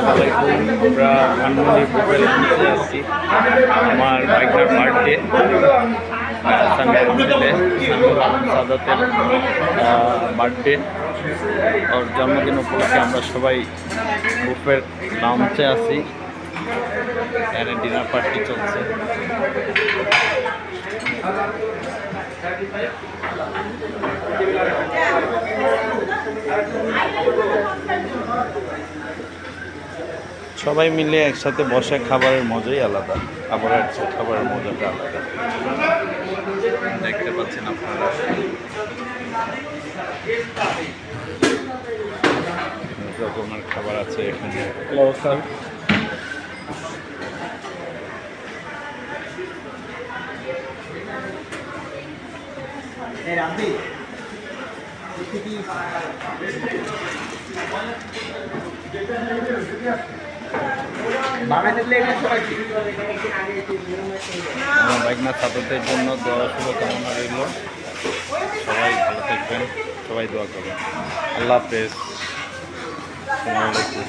আমরা ধানমন্ডি গ্রুপের লঞ্চে আছি। আমার বাইকটার বার্থডে, সামিয়ার ছেলে সামিউল আলম সাদাতের বার্থডে। ওর জন্মদিন উপলক্ষে আমরা সবাই গ্রুপের লঞ্চে আছি। এখানে ডিনার পার্টি চলছে। সবাই মিলে একসাথে বসে খাবারের মজাই আলাদা, খাবারের মজাটা আলাদা। দেখতে পাচ্ছেন আপনারা রকমের খাবার আছে এখানে। আমার বাইকনা সাদাতের জন্য দোয়া শুভকামনা রইল। সবাই ভালো থাকবেন, সবাই দোয়া করবেন। আল্লাহ হাফেজ। আসসালামু আলাইকুম।